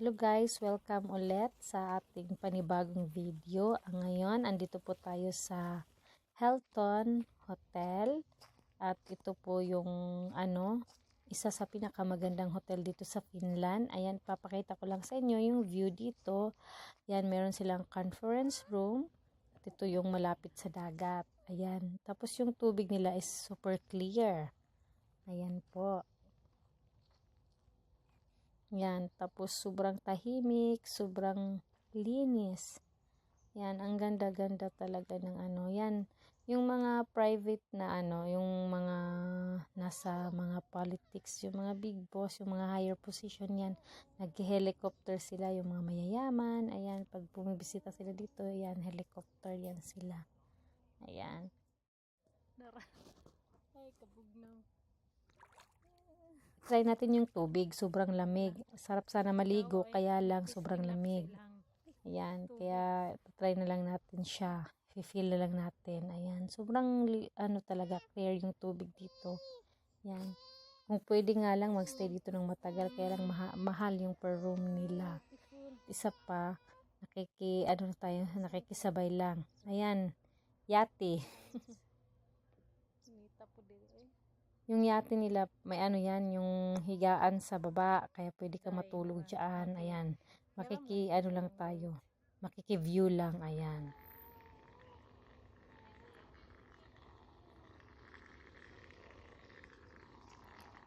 Hello guys, welcome ulit sa ating panibagong video. Ngayon, andito po tayo sa Hilton Hotel at ito po yung isa sa pinakamagandang hotel dito sa Finland. Ayan, papakita ko lang sa inyo yung view dito. Yan, meron silang conference room at ito yung malapit sa dagat. Ayan, tapos yung tubig nila is super clear. Ayan po. Yan, tapos sobrang tahimik, sobrang linis. Yan, ang ganda-ganda talaga ng yan. Yung mga private na yung mga nasa mga politics, yung mga big boss, yung mga higher position yan, nag-helicopter sila, yung mga mayayaman. Ayan, pag bumibisita sila dito, ayan, helicopter yan sila. Ayan. Ay, kabugnaw. Try natin yung tubig, sobrang lamig. Sarap sana maligo, kaya lang sobrang lamig. Ayan, kaya try na lang natin siya. Feel na lang natin. Ayan, sobrang talaga clear yung tubig dito. Ayan. Kung pwede nga lang magstay dito ng matagal, kaya lang mahal yung per room nila. Isa pa, nakikisabay lang. Ayan, yate. Yung yate nila, may yung higaan sa baba, kaya pwede ka matulog dyan. Ayan, lang tayo. Makiki-view lang, ayan.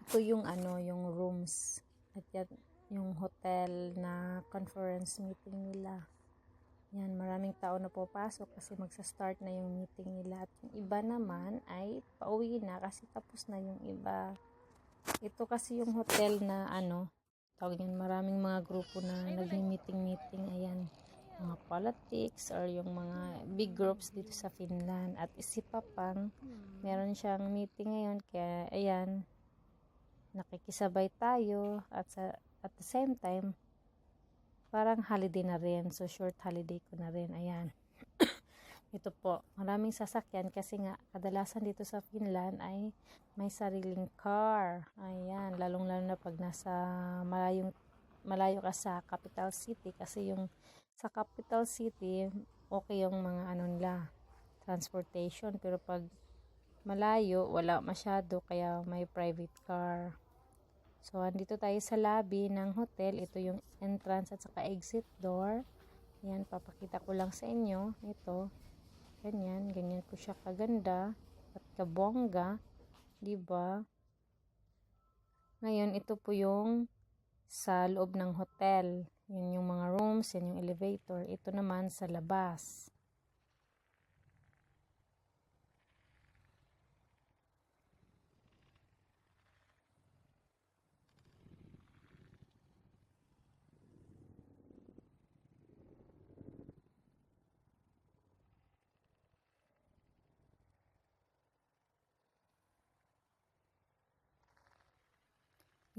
Ito yung yung rooms. At yan, yung hotel na conference meeting nila. Yan, maraming tao na papasok kasi magsa-start na yung meeting nila. At yung iba naman ay pauwi na kasi tapos na yung iba. Ito kasi yung hotel na tawag yan, maraming mga grupo na nagmi-meeting. Ayan, mga politics or yung mga big groups dito sa Finland. At isipapang, meron siyang meeting ngayon. Kaya, ayan, nakikisabay tayo. At the same time, parang holiday na rin. So, short holiday ko na rin. Ayan. Ito po, maraming sasakyan kasi nga kadalasan dito sa Finland ay may sariling car. Ayan, lalong-lalo na pag nasa malayo ka sa capital city kasi yung sa capital city okay yung mga nila transportation, pero pag malayo wala masyado kaya may private car. So, andito tayo sa lobby ng hotel. Ito yung entrance at saka exit door. Ayan, papakita ko lang sa inyo. Ito. Ganyan po siya kaganda at kabongga, 'di ba? Ngayon ito po yung sa loob ng hotel. Yan yung mga rooms, yan yung elevator. Ito naman sa labas.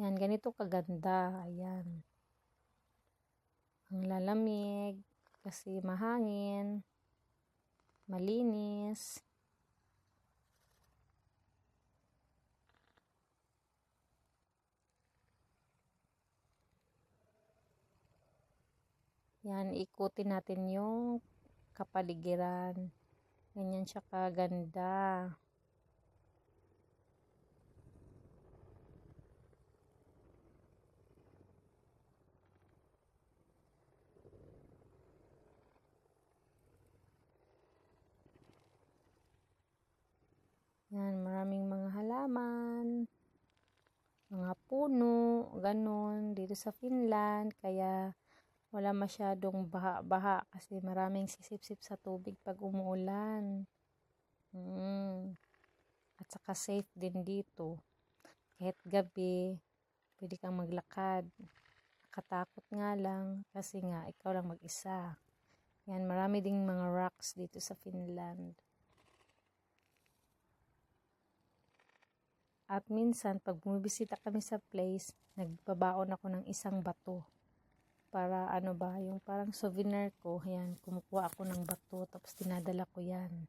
Yan, ganito kaganda. Ayan. Ang lalamig kasi mahangin, malinis. Yan, ikutin natin yung kapaligiran. Ganyan siya kaganda. Yan, maraming mga halaman, mga puno, ganun, dito sa Finland. Kaya, wala masyadong baha-baha kasi maraming sisip-sip sa tubig pag umuulan. At saka safe din dito. Kahit gabi, pwede kang maglakad. Nakatakot nga lang kasi nga, ikaw lang mag-isa. Yan, marami ding mga rocks dito sa Finland. At minsan, pag bumibisita kami sa place, nagbabaon ako ng isang bato. Para yung parang souvenir ko. Ayan, kumukuha ako ng bato, tapos dinadala ko yan.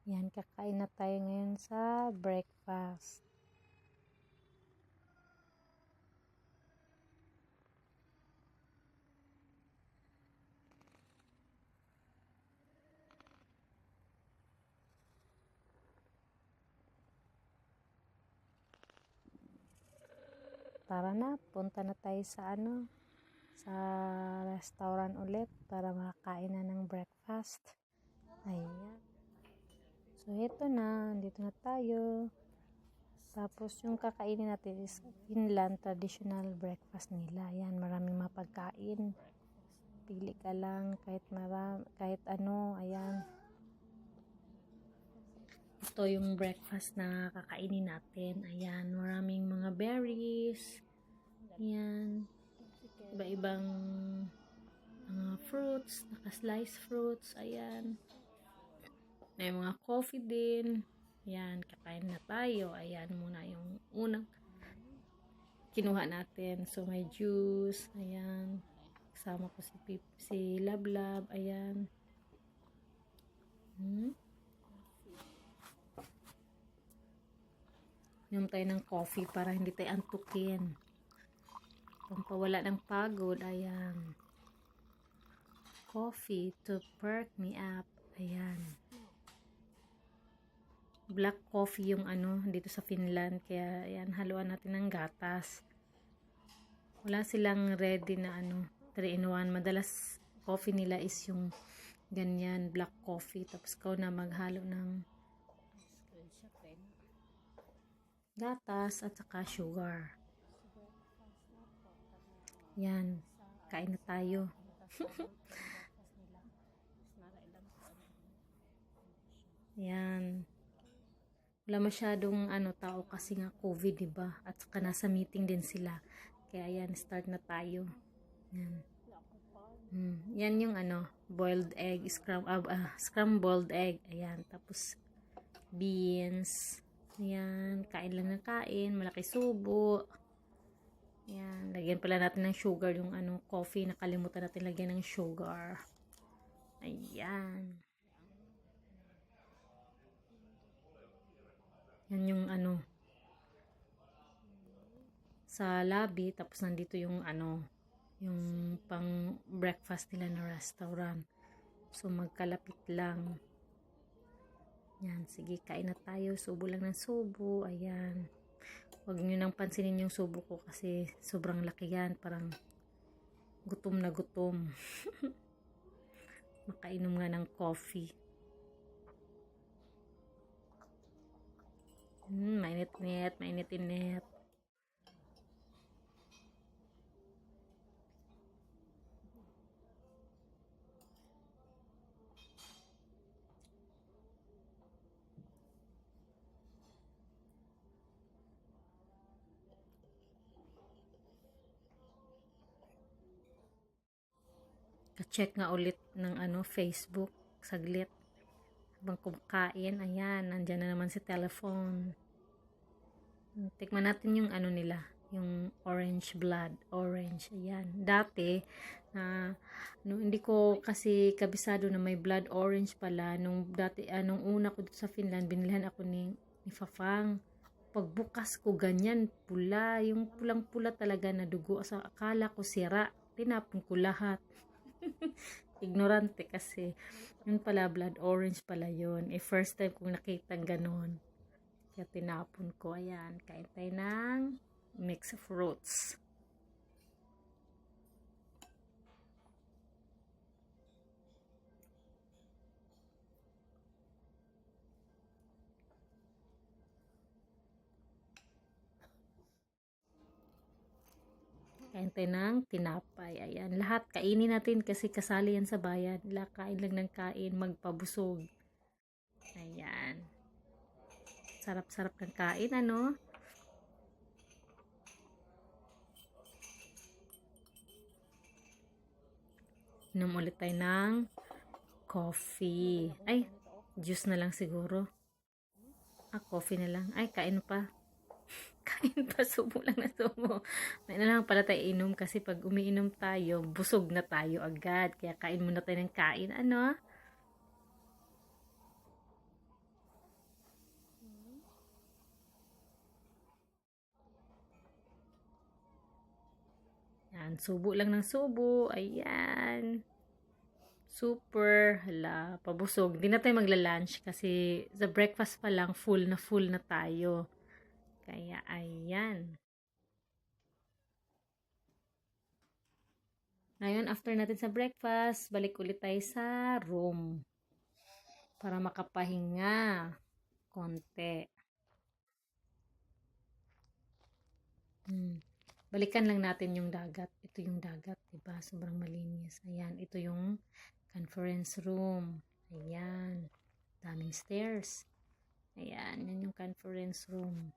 Yan, kakain na tayo ngayon sa breakfast. Tara na, punta na tayo sa sa restaurant ulit para makakain na ng breakfast. Ayan. So, ito na, dito na tayo. Tapos, yung kakainin natin is Finland traditional breakfast nila. Ayan, maraming mapagkain. Pili ka lang kahit ano, ayan. Ito yung breakfast na kakainin natin. Ayan, maraming mga berries. Ayan. Iba-ibang fruits, naka-slice fruits. Ayan. May mga coffee din. Ayan, kakain na tayo. Ayan muna yung unang kinuha natin. So, may juice. Ayan. Kasama ko si Lablab. Ayan. Inom tayo ng coffee para hindi tayo antukin. Pampawala ng pagod. Ayan. Coffee to perk me up. Ayan. Black coffee yung dito sa Finland. Kaya, ayan, haluan natin ng gatas. Wala silang ready na 3-in-1. Madalas, coffee nila is yung ganyan, black coffee. Tapos, ikaw na maghalo ng gatas at saka sugar. Yan. Kain na tayo. Yan. Wala masyadong tao kasi nga COVID, diba? At saka nasa meeting din sila. Kaya yan, start na tayo. Yan. Yan yung boiled egg, scrambled egg. Ayan, tapos beans. Ayan, kain lang ng kain, malaki subo. Ayan, lagyan pala natin ng sugar yung coffee. Nakalimutan natin lagyan ng sugar. Ayan. Yan yung sa lobby, tapos nandito yung yung pang breakfast nila na restaurant. So magkalapit lang. Yan, sige, kain na tayo. Subo lang ng subo. Ayan. Huwag nyo nang pansinin yung subo ko kasi sobrang laki yan. Parang gutom na gutom. Makainom nga ng coffee. Mainit-init. Ka-check nga ulit ng Facebook saglit habang kumakain. Ayan, nandyan na naman si telephone. Tikman natin yung nila, yung orange blood, orange. Ayan, dati hindi ko kasi kabisado na may blood orange pala. Nung una ko dito sa Finland, binilhan ako ni Fafang. Pagbukas ko ganyan, pula, yung pulang-pula talaga na dugo. Sa akala ko sira, tinapon ko lahat. Ignorante kasi. Yun pala, blood orange pala yun. First time kong nakita ganon. Kaya tinapon ko. Ayan, kain tayo ng mixed fruits. Kain tayo ng tinapay. Ayan, lahat kainin natin kasi kasali yan sa bayan. Kain lang ng kain, magpabusog. Ayan. Sarap-sarap ng kain, Inom ulit tayo ng coffee. Ay, juice na lang siguro. Coffee na lang. Ay, kain pa. Kain pa, subo lang na subo. May na lang pala tayo inom kasi pag umiinom tayo, busog na tayo agad. Kaya kain muna tayo ng kain. Yan, subo lang ng subo. Ayan. Super. Hala, pabusog. Hindi na tayo magla-lunch kasi sa breakfast pa lang full na tayo. Kaya, ayan. Ngayon, after natin sa breakfast, balik ulit tayo sa room para makapahinga konti. Balikan lang natin yung dagat. Ito yung dagat, diba? Sobrang malinis. Ayan, ito yung conference room. Ayan, daming stairs. Ayan, yan yung conference room.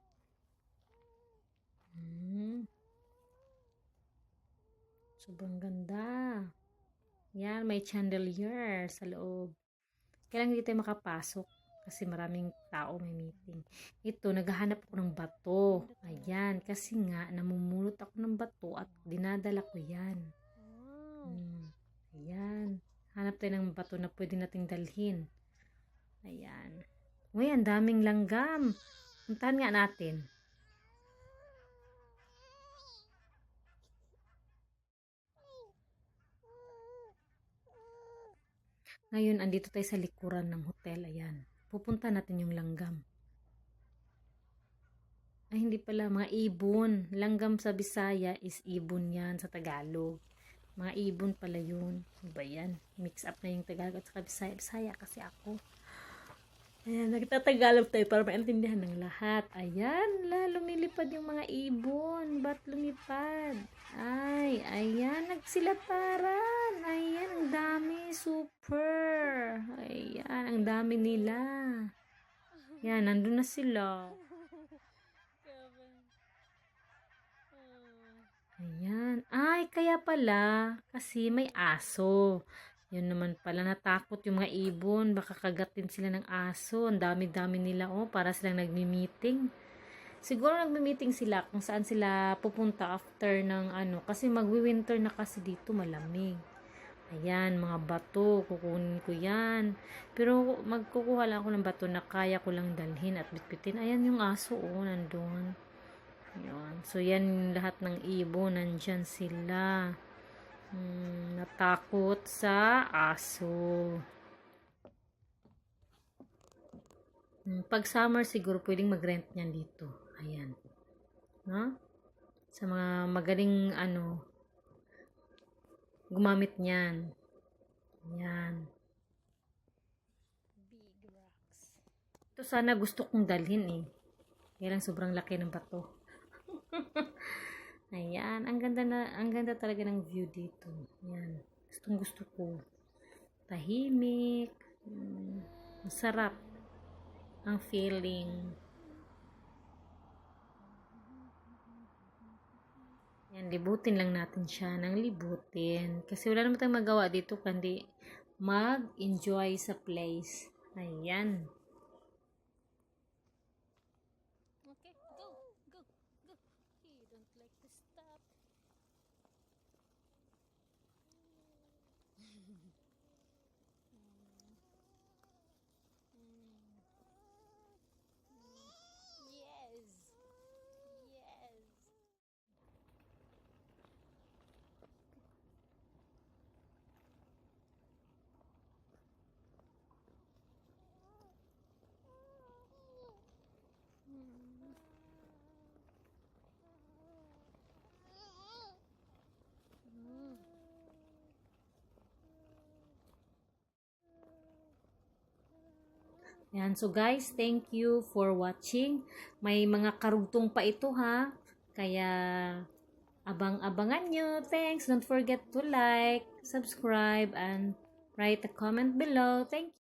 Sobrang ganda. Yan, may chandelier sa loob. Kailangan hindi tayo makapasok kasi maraming tao may meeting. Ito, naghahanap ako ng bato. Ayan, kasi nga, namumulot ako ng bato at dinadala ko yan. Ayan. Hanap tayo ng bato na pwede nating dalhin. Ayan. Uy, ang daming langgam. Puntahan nga natin. Ngayon, andito tayo sa likuran ng hotel. Ayan. Pupunta natin yung langgam. Ay, hindi pala. Mga ibon. Langgam sa Bisaya is ibon yan sa Tagalog. Mga ibon pala yun. Ano ba yan? Mix up na yung Tagalog at saka Bisaya. Bisaya kasi ako. Ayan, nagtatagalog tayo para maintindihan ng lahat. Ayan, lumilipad yung mga ibon. Ba't lumipad? Ay, ayan, nagsilataran. Ayan, ang dami. Super. Ayan, ang dami nila. Ayan, nandun na sila. Ayan. Ay, kaya pala. Kasi may aso. Yun naman pala, natakot yung mga ibon. Baka kagatin sila ng aso. Ang dami-dami nila, oh, para silang nagmi-meeting. Siguro nagmi-meeting sila kung saan sila pupunta after ng ano. Kasi magwi-winter na kasi dito, malamig. Ayan, mga bato. Kukunin ko yan. Pero magkukuha lang ako ng bato na kaya ko lang dalhin at bitbitin. Ayan yung aso, oh, nandun. Ayan. So, yan lahat ng ibon. Nandyan sila. Natakot sa aso. Pag summer siguro pwedeng mag-rent niyan dito. Ayan. No? Sa mga magaling gumamit niyan. Ayan. Big rocks. Ito sana gusto kong dalhin eh. Kaya lang sobrang laki ng bato. Ayan, ang ganda talaga ng view dito. Ayan, gusto ko. Tahimik, masarap ang feeling. Ayan, libutin lang natin siya ng libutin. Kasi wala naman tayong magawa dito kundi mag-enjoy sa place. Ayan. Okay, go. You don't like to stop. Yes. Yan. So guys, thank you for watching. May mga karugtong pa ito ha. Kaya abang-abangan nyo. Thanks. Don't forget to like, subscribe, and write a comment below. Thank you.